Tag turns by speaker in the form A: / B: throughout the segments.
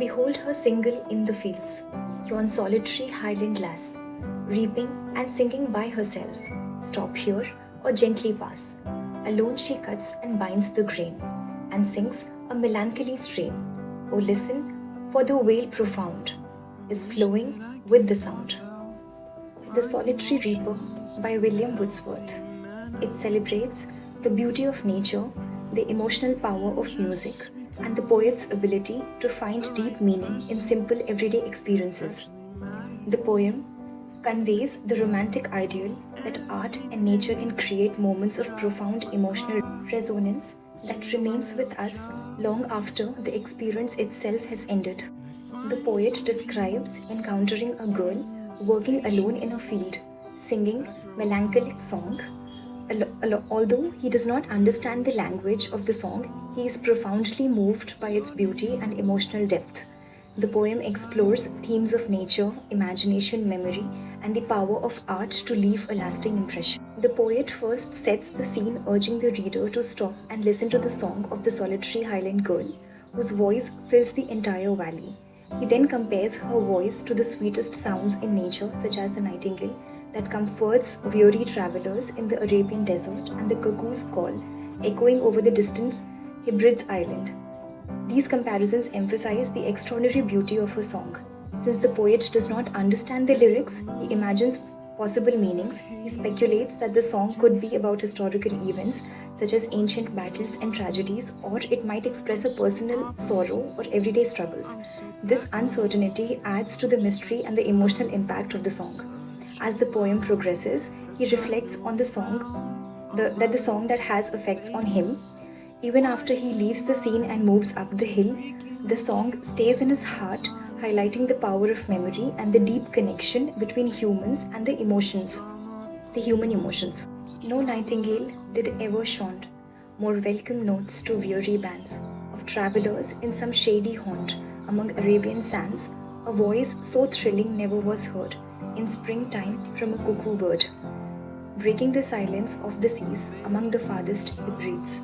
A: Behold her single in the fields, yon solitary highland lass, reaping and singing by herself. Stop here or gently pass. Alone she cuts and binds the grain, and sings a melancholy strain. Oh, listen, for the wail profound is flowing with the sound. The Solitary Reaper by William Wordsworth. It celebrates the beauty of nature, the emotional power of music, and the poet's ability to find deep meaning in simple everyday experiences. The poem conveys the romantic ideal that art and nature can create moments of profound emotional resonance that remains with us long after the experience itself has ended. The poet describes encountering a girl working alone in a field, singing melancholic song. Although he does not understand the language of the song, he is profoundly moved by its beauty and emotional depth. The poem explores themes of nature, imagination, memory, and the power of art to leave a lasting impression. The poet first sets the scene, urging the reader to stop and listen to the song of the solitary highland girl, whose voice fills the entire valley. He then compares her voice to the sweetest sounds in nature, such as the nightingale, that comforts weary travelers in the Arabian desert, and the cuckoo's call, echoing over the distant Hebrides island. These comparisons emphasize the extraordinary beauty of her song. Since the poet does not understand the lyrics, he imagines possible meanings. He speculates that the song could be about historical events such as ancient battles and tragedies, or it might express a personal sorrow or everyday struggles. This uncertainty adds to the mystery and the emotional impact of the song. As the poem progresses, he reflects on the song that has effects on him. Even after he leaves the scene and moves up the hill, the song stays in his heart, highlighting the power of memory and the deep connection between humans and the human emotions. No nightingale did ever chaunt more welcome notes to weary bands of travelers in some shady haunt among Arabian sands. A voice so thrilling never was heard in springtime from a cuckoo bird, breaking the silence of the seas among the farthest Hebrides.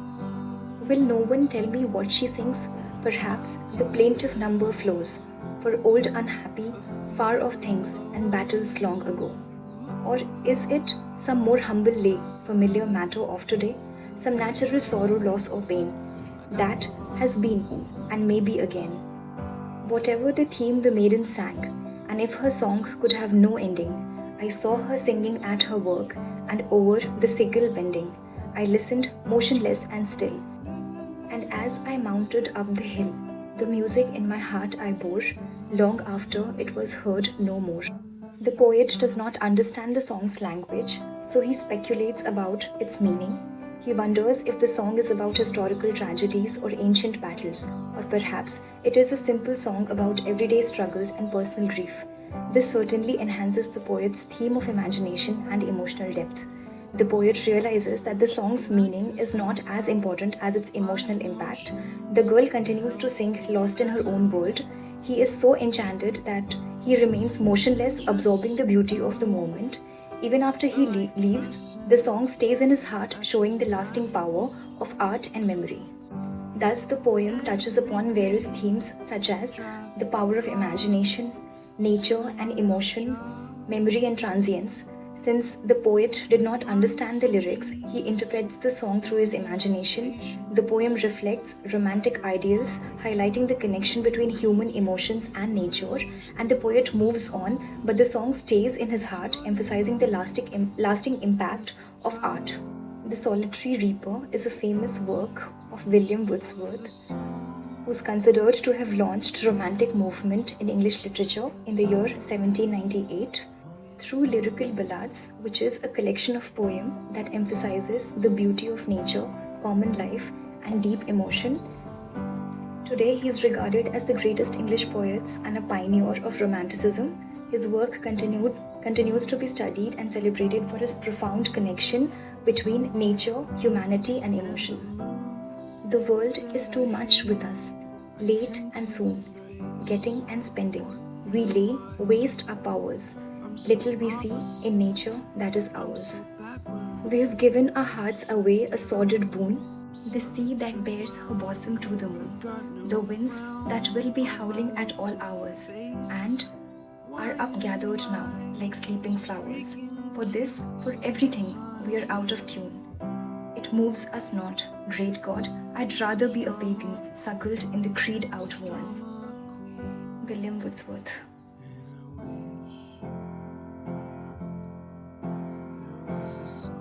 A: Will no one tell me what she sings? Perhaps the plaintive number flows for old unhappy, far off things and battles long ago. Or is it some more humble lay, familiar matter of today, some natural sorrow, loss, or pain that has been and may be again? Whatever the theme the maiden sang, and if her song could have no ending, I saw her singing at her work, and over the sickle bending, I listened motionless and still. And as I mounted up the hill, the music in my heart I bore, long after it was heard no more. The poet does not understand the song's language, so he speculates about its meaning. He wonders if the song is about historical tragedies or ancient battles, or perhaps it is a simple song about everyday struggles and personal grief. This certainly enhances the poet's theme of imagination and emotional depth. The poet realizes that the song's meaning is not as important as its emotional impact. The girl continues to sing, lost in her own world. He is so enchanted that he remains motionless, absorbing the beauty of the moment. Even after he leaves, the song stays in his heart, showing the lasting power of art and memory. Thus, the poem touches upon various themes such as the power of imagination, nature and emotion, memory and transience. Since the poet did not understand the lyrics, he interprets the song through his imagination. The poem reflects romantic ideals, highlighting the connection between human emotions and nature, and the poet moves on, but the song stays in his heart, emphasizing the lasting impact of art. The Solitary Reaper is a famous work of William Wordsworth, who is considered to have launched romantic movement in English literature in the year 1798. Through Lyrical Ballads, which is a collection of poems that emphasizes the beauty of nature, common life, and deep emotion. Today, he is regarded as the greatest English poet and a pioneer of Romanticism. His work continues to be studied and celebrated for his profound connection between nature, humanity, and emotion. The world is too much with us, late and soon, getting and spending. We lay waste our powers. Little we see in nature that is ours. We have given our hearts away a sordid boon, the sea that bears her bosom to the moon, the winds that will be howling at all hours, and are upgathered now like sleeping flowers. For this, for everything, we are out of tune. It moves us not, great God, I'd rather be a pagan, suckled in the creed outworn. William Wordsworth.
B: Was a